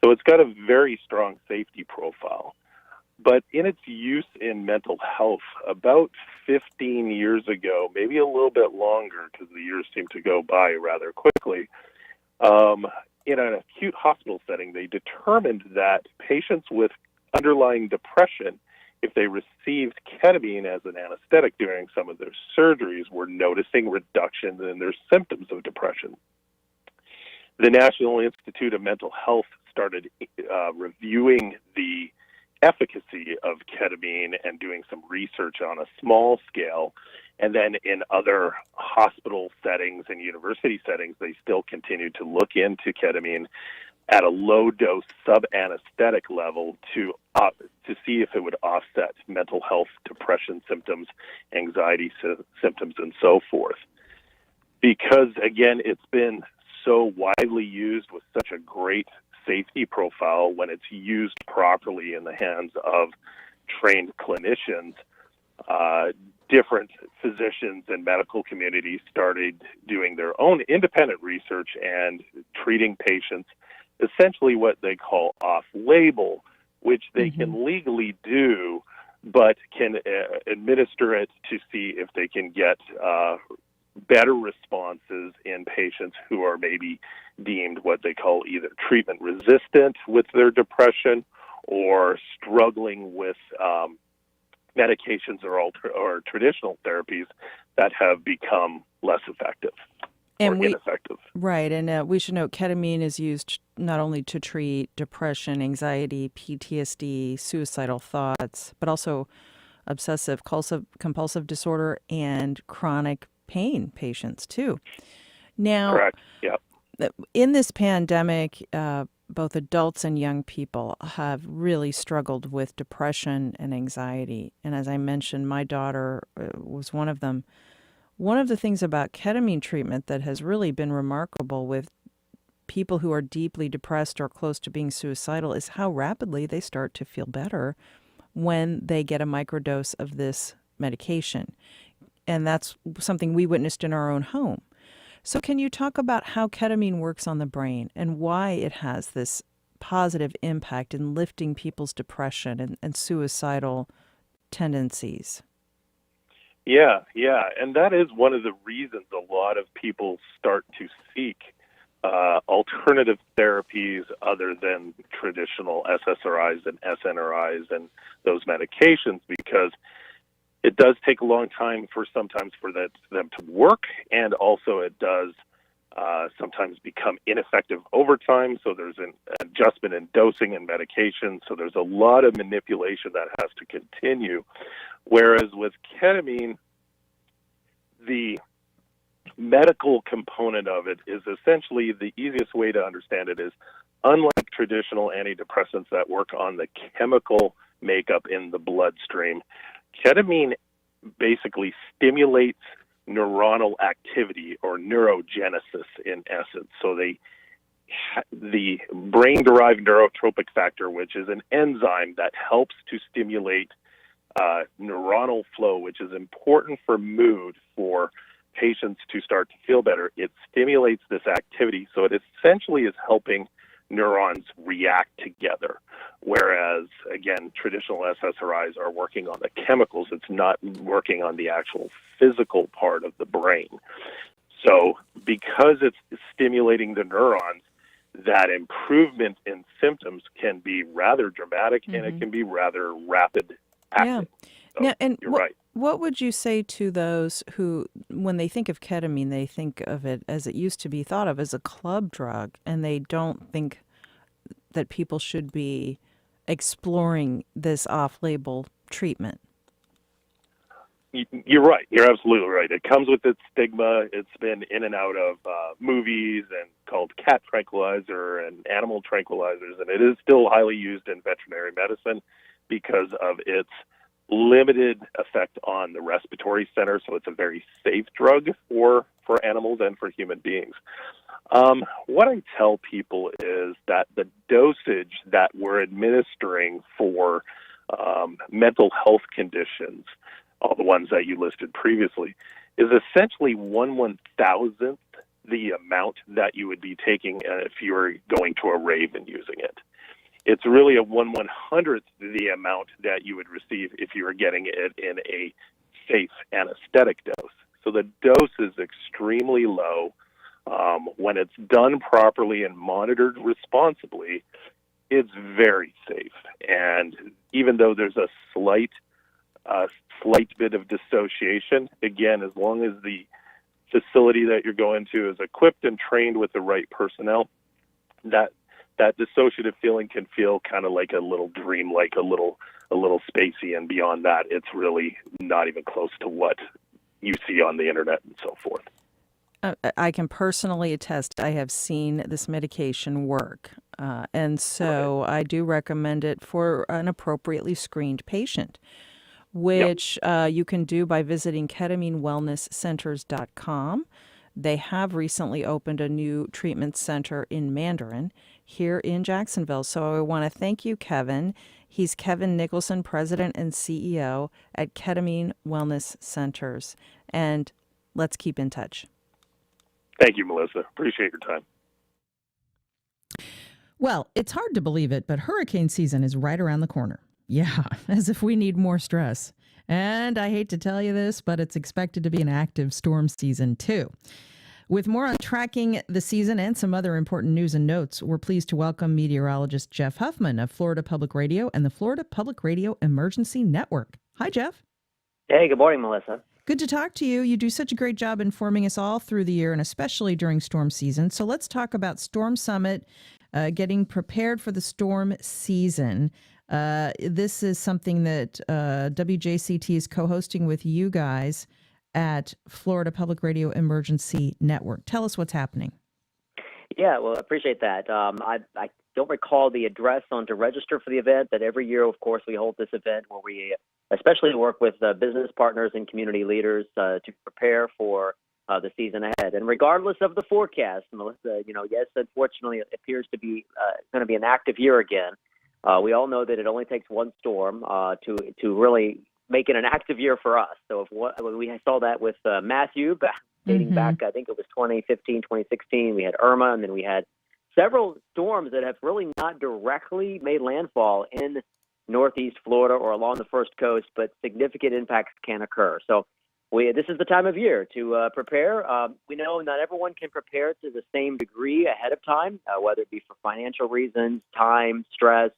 So it's got a very strong safety profile. But in its use in mental health, about 15 years ago, maybe a little bit longer because the years seem to go by rather quickly, in an acute hospital setting, they determined that patients with underlying depression, if they received ketamine as an anesthetic during some of their surgeries, were noticing reductions in their symptoms of depression. The National Institute of Mental Health started reviewing the efficacy of ketamine and doing some research on a small scale. And then in other hospital settings and university settings, they still continue to look into ketamine at a low dose sub-anesthetic level to see if it would offset mental health, depression symptoms, anxiety symptoms, and so forth. Because, again, it's been so widely used with such a great safety profile when it's used properly in the hands of trained clinicians, different physicians and medical communities started doing their own independent research and treating patients essentially what they call off-label, which they can legally do, but can administer it to see if they can get better responses in patients who are maybe deemed what they call either treatment resistant with their depression or struggling with medications or traditional therapies that have become less effective or ineffective. Right, and we should note ketamine is used not only to treat depression, anxiety, PTSD, suicidal thoughts, but also obsessive compulsive disorder and chronic pain patients too. Now, correct. Yep. In this pandemic, both adults and young people have really struggled with depression and anxiety. And as I mentioned, my daughter was one of them. One of the things about ketamine treatment that has really been remarkable with people who are deeply depressed or close to being suicidal is how rapidly they start to feel better when they get a microdose of this medication. And that's something we witnessed in our own home. So can you talk about how ketamine works on the brain and why it has this positive impact in lifting people's depression and suicidal tendencies? Yeah. And that is one of the reasons a lot of people start to seek alternative therapies other than traditional SSRIs and SNRIs and those medications, because it does take a long time sometimes for them to work, and also it does sometimes become ineffective over time. So there's an adjustment in dosing and medication. So there's a lot of manipulation that has to continue. Whereas with ketamine, the medical component of it is essentially the easiest way to understand it is, unlike traditional antidepressants that work on the chemical makeup in the bloodstream, ketamine basically stimulates neuronal activity or neurogenesis in essence. So the brain-derived neurotropic factor, which is an enzyme that helps to stimulate neuronal flow, which is important for mood for patients to start to feel better. It stimulates this activity, so it essentially is helping neurons react together. Whereas, again, traditional SSRIs are working on the chemicals. It's not working on the actual physical part of the brain. So because it's stimulating the neurons, that improvement in symptoms can be rather dramatic and it can be rather rapid acting. Yeah. So Now, and you're right. what would you say to those who, when they think of ketamine, they think of it as it used to be thought of as a club drug, and they don't think that people should be exploring this off-label treatment? You're right. You're absolutely right. It comes with its stigma. It's been in and out of movies and called cat tranquilizer and animal tranquilizers, and it is still highly used in veterinary medicine because of its limited effect on the respiratory center, so it's a very safe drug for animals and for human beings. What I tell people is that the dosage that we're administering for mental health conditions, all the ones that you listed previously, is essentially 1/1000th the amount that you would be taking if you were going to a rave and using it. It's really a 1/100th the amount that you would receive if you were getting it in a safe anesthetic dose. So the dose is extremely low. When it's done properly and monitored responsibly, it's very safe. And even though there's a slight bit of dissociation, again, as long as the facility that you're going to is equipped and trained with the right personnel, that dissociative feeling can feel kind of like a little dream, like a little spacey, and beyond that, it's really not even close to what you see on the internet and so forth. I can personally attest, I have seen this medication work. And so I do recommend it for an appropriately screened patient, which you can do by visiting ketaminewellnesscenters.com. They have recently opened a new treatment center in Mandarin here in Jacksonville. So I want to thank you, Kevin. He's Kevin Nicholson, President and CEO at Ketamine Wellness Centers. And let's keep in touch. Thank you, Melissa. Appreciate your time. Well, it's hard to believe it, but hurricane season is right around the corner. Yeah, as if we need more stress. And I hate to tell you this, but it's expected to be an active storm season too. With more on tracking the season and some other important news and notes, we're pleased to welcome meteorologist Jeff Huffman of Florida Public Radio and the Florida Public Radio Emergency Network. Hi, Jeff. Hey, good morning, Melissa. Good to talk to you. You do such a great job informing us all through the year and especially during storm season. So let's talk about Storm Summit, getting prepared for the storm season. This is something that WJCT is co-hosting with you guys at Florida Public Radio Emergency Network. Tell us what's happening. Yeah, well, I appreciate that. I don't recall the address on to register for the event, but every year, of course, we hold this event where we especially work with business partners and community leaders to prepare for the season ahead. And regardless of the forecast, Melissa, yes, unfortunately, it appears to be going to be an active year again. We all know that it only takes one storm to really make it an active year for us. So we saw that with Matthew dating back, I think it was 2015, 2016. We had Irma, and then we had several storms that have really not directly made landfall in Northeast Florida or along the first coast, but significant impacts can occur. So this is the time of year to prepare. We know not everyone can prepare to the same degree ahead of time, whether it be for financial reasons, time, stress.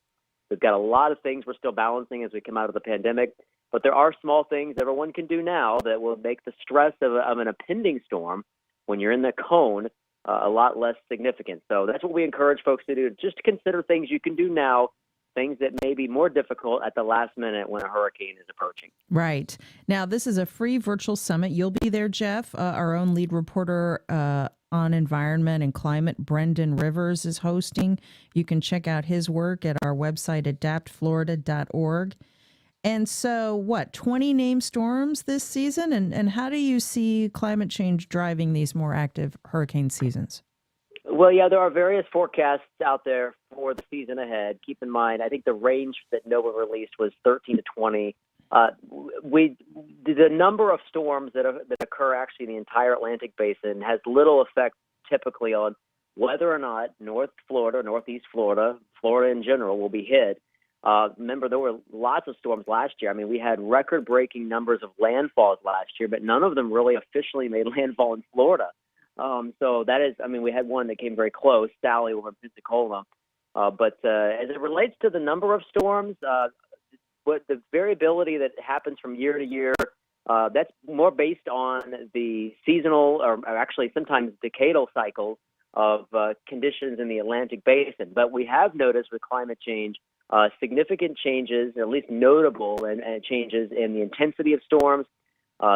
We've got a lot of things we're still balancing as we come out of the pandemic, but there are small things everyone can do now that will make the stress of an impending storm when you're in the cone a lot less significant. So that's what we encourage folks to do, just to consider things you can do now, things that may be more difficult at the last minute when a hurricane is approaching. Right. Now, this is a free virtual summit. You'll be there, Jeff. Our own lead reporter on environment and climate, Brendan Rivers, is hosting. You can check out his work at our website, adaptflorida.org. And so, 20 named storms this season? And how do you see climate change driving these more active hurricane seasons? Well, yeah, there are various forecasts out there for the season ahead. Keep in mind, I think the range that NOAA released was 13 to 20. The number of storms that occur actually in the entire Atlantic basin has little effect typically on whether or not North Florida, Northeast Florida, Florida in general will be hit. Remember, there were lots of storms last year. I mean, we had record-breaking numbers of landfalls last year, but none of them really officially made landfall in Florida. So that is, we had one that came very close, Sally over in Pensacola. But as it relates to the number of storms, what the variability that happens from year to year, that's more based on the seasonal or actually sometimes decadal cycles of conditions in the Atlantic basin. But we have noticed with climate change significant changes, at least notable and changes in the intensity of storms.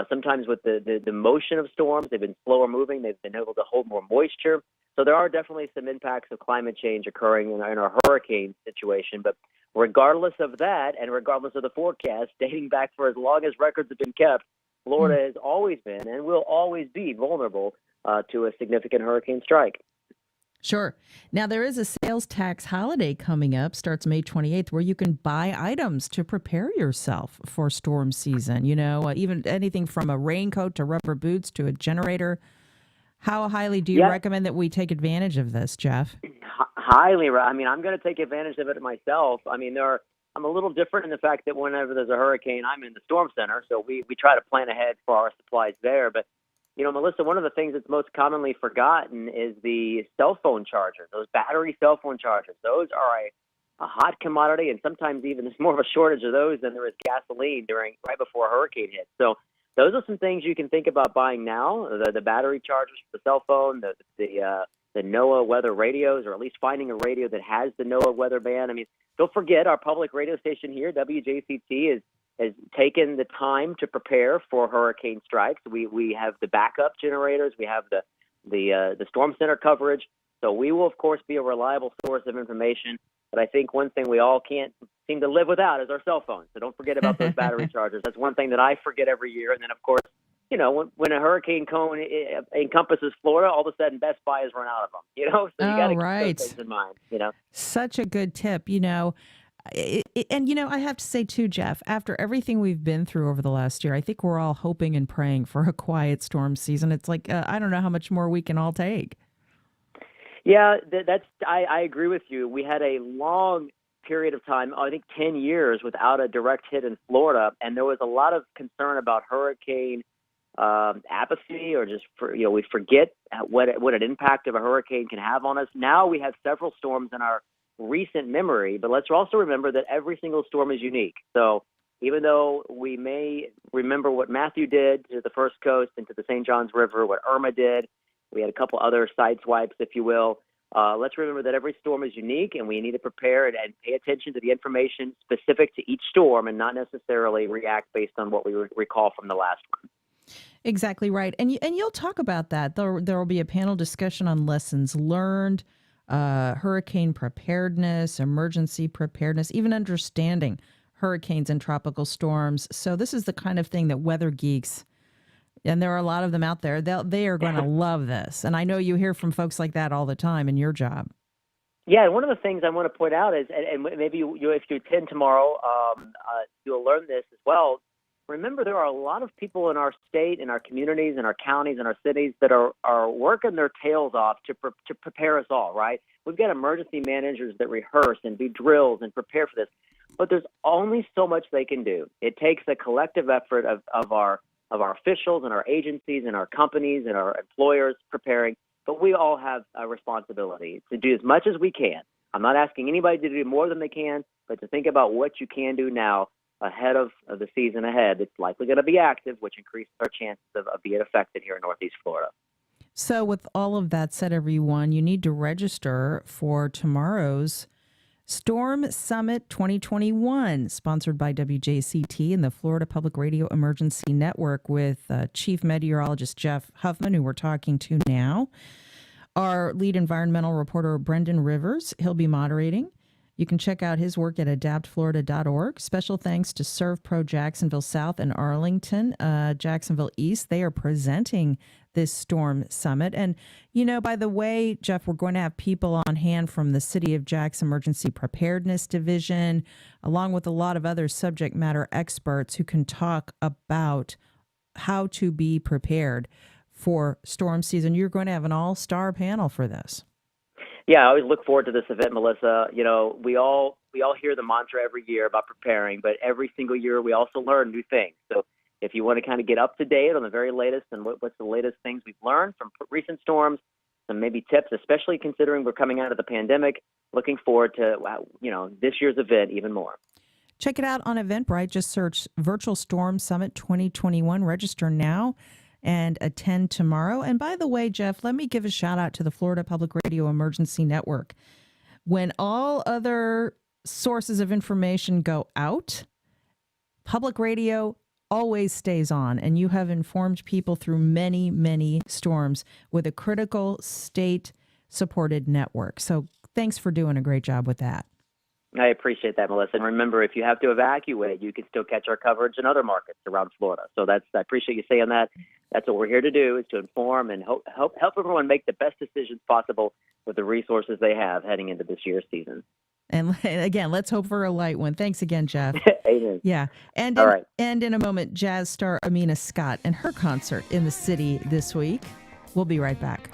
Sometimes with the motion of storms, they've been slower moving. They've been able to hold more moisture. So there are definitely some impacts of climate change occurring in our hurricane situation. But regardless of that and regardless of the forecast, dating back for as long as records have been kept, Florida has always been and will always be vulnerable to a significant hurricane strike. Sure. Now, there is a sales tax holiday coming up, starts May 28th, where you can buy items to prepare yourself for storm season. Even anything from a raincoat to rubber boots to a generator. How highly do you recommend that we take advantage of this, Jeff? Highly. I mean, I'm going to take advantage of it myself. I mean, I'm a little different in the fact that whenever there's a hurricane, I'm in the storm center, so we try to plan ahead for our supplies there. But Melissa, one of the things that's most commonly forgotten is the cell phone charger, those battery cell phone chargers. Those are a hot commodity, and sometimes even there's more of a shortage of those than there is gasoline right before a hurricane hits. So those are some things you can think about buying now, the battery chargers for the cell phone, the NOAA weather radios, or at least finding a radio that has the NOAA weather band. I mean, don't forget our public radio station here, WJCT, has taken the time to prepare for hurricane strikes. We have the backup generators. We have the storm center coverage. So we will, of course, be a reliable source of information. But I think one thing we all can't seem to live without is our cell phones. So don't forget about those battery chargers. That's one thing that I forget every year. And then, of course, when a hurricane cone encompasses Florida, all of a sudden Best Buy has run out of them. So you got to keep those things in mind. Such a good tip. I have to say too, Jeff, after everything we've been through over the last year, I think we're all hoping and praying for a quiet storm season. It's like, I don't know how much more we can all take. Yeah, I agree with you. We had a long period of time, I think 10 years, without a direct hit in Florida, and there was a lot of concern about hurricane apathy, or just we forget what an impact of a hurricane can have on us. Now we have several storms in our recent memory, but let's also remember that every single storm is unique. So even though we may remember what Matthew did to the First Coast and to the St. Johns River, what Irma did, we had a couple other side swipes, if you will. Let's remember that every storm is unique, and we need to prepare and pay attention to the information specific to each storm and not necessarily react based on what we recall from the last one. Exactly right. And you'll talk about that. There will be a panel discussion on lessons learned, hurricane preparedness, emergency preparedness, even understanding hurricanes and tropical storms. So this is the kind of thing that weather geeks, and there are a lot of them out there, they are going to love this. And I know you hear from folks like that all the time in your job. Yeah, and one of the things I want to point out is, and maybe if you attend tomorrow, you'll learn this as well. Remember, there are a lot of people in our state, in our communities, in our counties, in our cities that are working their tails off to prepare us all, right? We've got emergency managers that rehearse and do drills and prepare for this. But there's only so much they can do. It takes a collective effort of our officials and our agencies and our companies and our employers preparing. But we all have a responsibility to do as much as we can. I'm not asking anybody to do more than they can, but to think about what you can do now ahead of the season ahead. It's likely going to be active, which increases our chances of being affected here in Northeast Florida. So with all of that said, everyone, you need to register for tomorrow's Storm Summit 2021, sponsored by WJCT and the Florida Public Radio Emergency Network, with Chief Meteorologist Jeff Huffman, who we're talking to now. Our lead environmental reporter, Brendan Rivers, he'll be moderating. You can check out his work at adaptflorida.org. Special thanks to ServPro Jacksonville South and Arlington, Jacksonville East. They are presenting this Storm Summit. And, by the way, Jeff, we're going to have people on hand from the City of Jack's Emergency Preparedness Division, along with a lot of other subject matter experts who can talk about how to be prepared for storm season. You're going to have an all-star panel for this. Yeah, I always look forward to this event, Melissa. We all hear the mantra every year about preparing, but every single year we also learn new things. So if you want to kind of get up to date on the very latest and what's the latest things we've learned from recent storms, some maybe tips, especially considering we're coming out of the pandemic, looking forward to, this year's event even more. Check it out on Eventbrite. Just search Virtual Storm Summit 2021. Register now and attend tomorrow. And by the way, Jeff, let me give a shout out to the Florida Public Radio Emergency Network. When all other sources of information go out, public radio always stays on, and you have informed people through many, many storms with a critical state-supported network. So thanks for doing a great job with that. I appreciate that, Melissa. And remember, if you have to evacuate, you can still catch our coverage in other markets around Florida. So I appreciate you saying that. That's what we're here to do, is to inform and help everyone make the best decisions possible with the resources they have heading into this year's season. And again, let's hope for a light one. Thanks again, Jeff. Amen. Yeah. And All right. And in a moment, jazz star Amina Scott and her concert in the city this week. We'll be right back.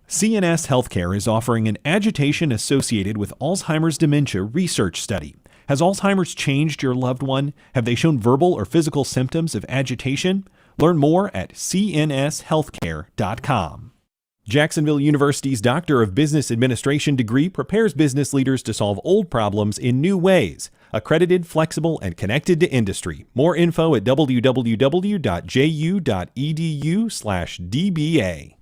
CNS Healthcare is offering an agitation associated with Alzheimer's dementia research study. Has Alzheimer's changed your loved one? Have they shown verbal or physical symptoms of agitation? Learn more at cnshealthcare.com. Jacksonville University's Doctor of Business Administration degree prepares business leaders to solve old problems in new ways. Accredited, flexible, and connected to industry. More info at www.ju.edu/DBA.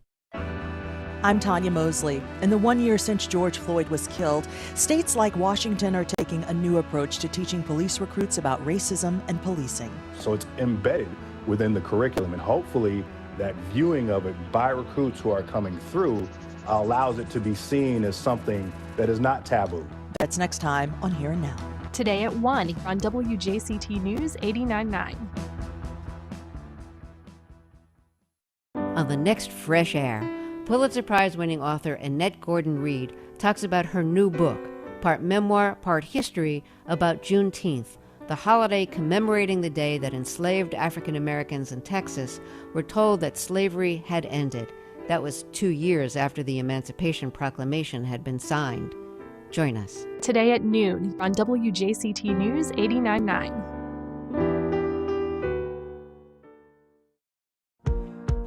I'm Tanya Mosley. In the 1 year since George Floyd was killed, states like Washington are taking a new approach to teaching police recruits about racism and policing. So it's embedded within the curriculum, and hopefully that viewing of it by recruits who are coming through allows it to be seen as something that is not taboo. That's next time on Here and Now. Today at 1 on WJCT News 89.9. On the next Fresh Air, Pulitzer Prize-winning author Annette Gordon-Reed talks about her new book, part memoir, part history, about Juneteenth, the holiday commemorating the day that enslaved African Americans in Texas were told that slavery had ended. That was 2 years after the Emancipation Proclamation had been signed. Join us. Today at noon on WJCT News 89.9.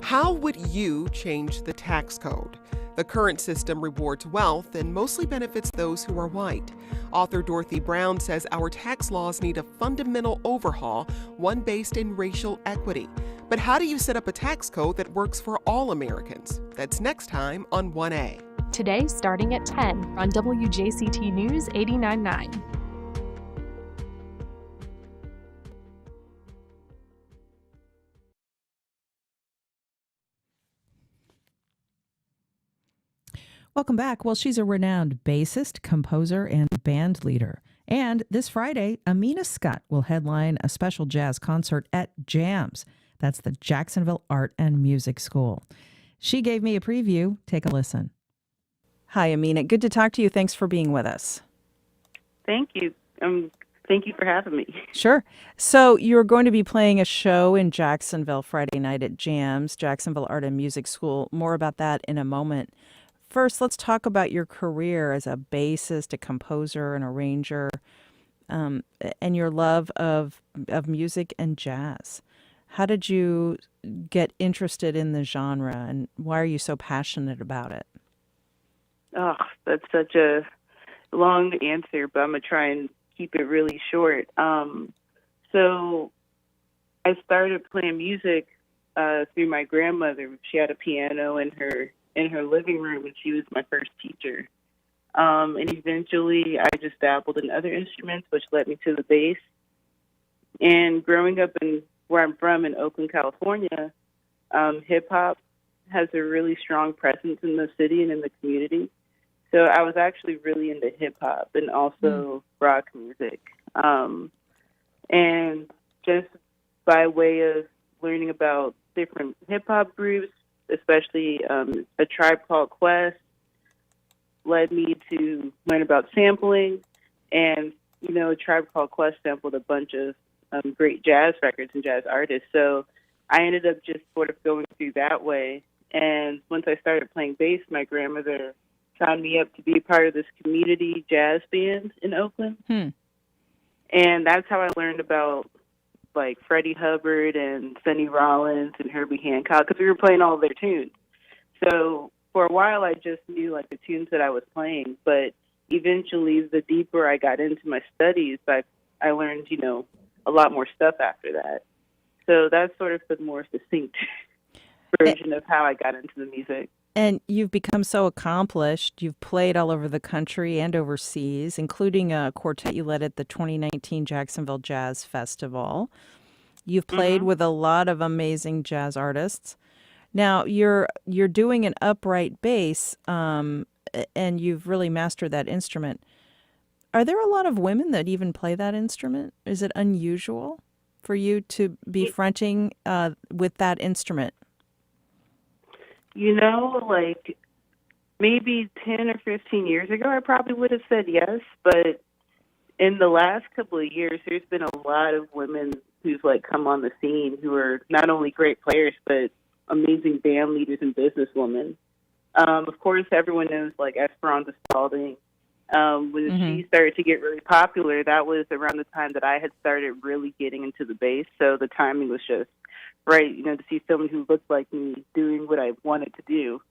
How would you change the tax code? The current system rewards wealth and mostly benefits those who are white. Author Dorothy Brown says our tax laws need a fundamental overhaul, one based in racial equity. But how do you set up a tax code that works for all Americans? That's next time on 1A. Today starting at 10 on WJCT News 89.9. Welcome back. Well, she's a renowned bassist, composer, and band leader. And this Friday, Amina Scott will headline a special jazz concert at JAMS. That's the Jacksonville Art and Music School. She gave me a preview. Take a listen. Hi, Amina. Good to talk to you. Thanks for being with us. Thank you. Thank you for having me. Sure. So you're going to be playing a show in Jacksonville Friday night at JAMS, Jacksonville Art and Music School. More about that in a moment. First, let's talk about your career as a bassist, a composer, an arranger, and your love of music and jazz. How did you get interested in the genre, and why are you so passionate about it? Oh, that's such a long answer, but I'm going to try and keep it really short. So I started playing music through my grandmother. She had a piano in her living room, and she was my first teacher. And eventually I just dabbled in other instruments, which led me to the bass. And growing up in where I'm from in Oakland, California, hip-hop has a really strong presence in the city and in the community. So I was actually really into hip-hop and also rock music. And just by way of learning about different hip-hop groups, especially A Tribe Called Quest, led me to learn about sampling. And Tribe Called Quest sampled a bunch of great jazz records and jazz artists. So I ended up just sort of going through that way. And once I started playing bass, my grandmother signed me up to be part of this community jazz band in Oakland. And that's how I learned about like Freddie Hubbard and Sonny Rollins and Herbie Hancock, because we were playing all of their tunes. So for a while, I just knew like the tunes that I was playing, but eventually, the deeper I got into my studies, I learned, a lot more stuff after that. So that's sort of the more succinct version of how I got into the music. And you've become so accomplished. You've played all over the country and overseas, including a quartet you led at the 2019 Jacksonville Jazz Festival. You've played with a lot of amazing jazz artists. Now, you're doing an upright bass, and you've really mastered that instrument. Are there a lot of women that even play that instrument? Is it unusual for you to be fronting with that instrument? Like maybe 10 or 15 years ago, I probably would have said yes. But in the last couple of years, there's been a lot of women who've like come on the scene who are not only great players, but amazing band leaders and businesswomen. Of course, everyone knows like Esperanza Spalding. When she started to get really popular, that was around the time that I had started really getting into the bass. So the timing was just right, to see someone who looked like me doing what I wanted to do.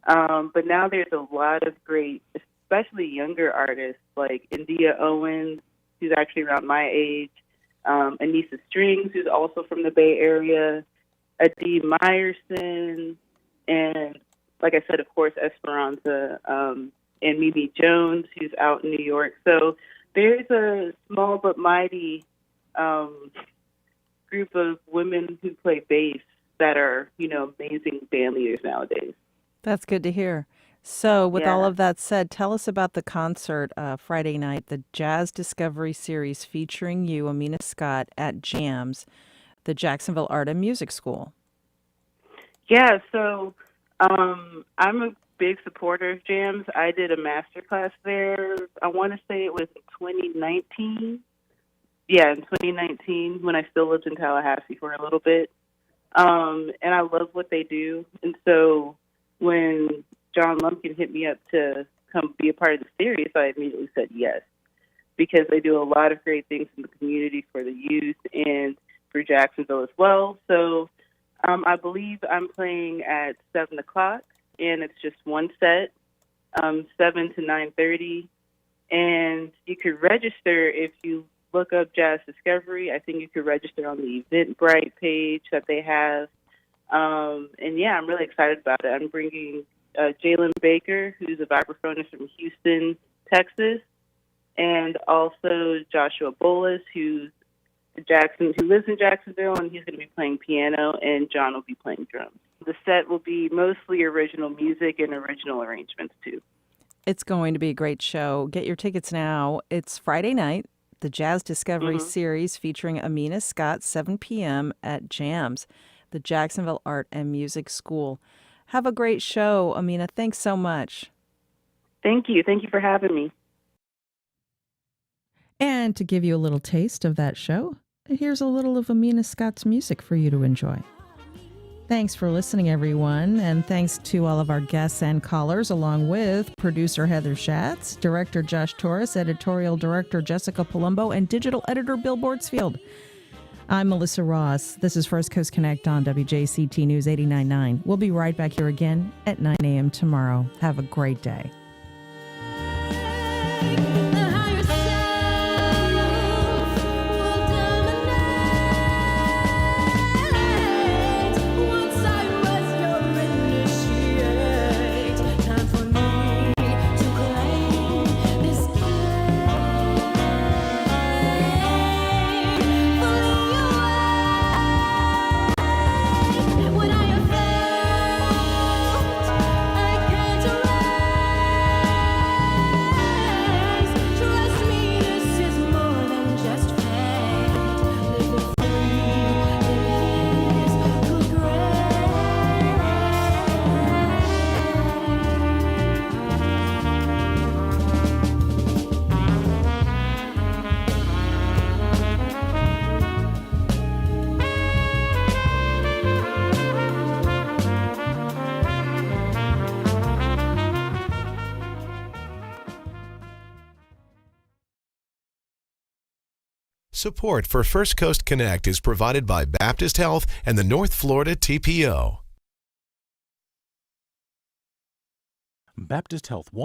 But now there's a lot of great, especially younger artists like India Owens, who's actually around my age, Anissa Strings, who's also from the Bay Area, Adee Meyerson, and like I said, of course, Esperanza, and Mimi Jones, who's out in New York. So there's a small but mighty group of women who play bass that are, amazing band leaders nowadays. That's good to hear. So with all of that said, tell us about the concert Friday night, the Jazz Discovery Series featuring you, Amina Scott, at JAMS, the Jacksonville Art and Music School. Yeah, so I'm a big supporter of JAMS. I did a master class there. I want to say it was 2019. Yeah, in 2019 when I still lived in Tallahassee for a little bit. And I love what they do. And so when John Lumpkin hit me up to come be a part of the series, I immediately said yes, because they do a lot of great things in the community for the youth and for Jacksonville as well. So I believe I'm playing at 7 o'clock, and it's just one set, 7 to 9:30. And you could register if you look up Jazz Discovery. I think you could register on the Eventbrite page that they have. And yeah, I'm really excited about it. I'm bringing Jalen Baker, who's a vibraphonist from Houston, Texas, and also Joshua Bolas, who lives in Jacksonville, and he's going to be playing piano, and John will be playing drums. The set will be mostly original music and original arrangements, too. It's going to be a great show. Get your tickets now. It's Friday night, the Jazz Discovery Series featuring Amina Scott, 7 p.m. at JAMS, the Jacksonville Art and Music School. Have a great show, Amina. Thanks so much. Thank you. Thank you for having me. And to give you a little taste of that show, here's a little of Amina Scott's music for you to enjoy. Thanks for listening, everyone, and thanks to all of our guests and callers, along with producer Heather Schatz, director Josh Torres, editorial director Jessica Palumbo, and digital editor Bill Bortsfield. I'm Melissa Ross. This is First Coast Connect on WJCT News 89.9. We'll be right back here again at 9 a.m. tomorrow. Have a great day. Support for First Coast Connect is provided by Baptist Health and the North Florida TPO. Baptist Health wants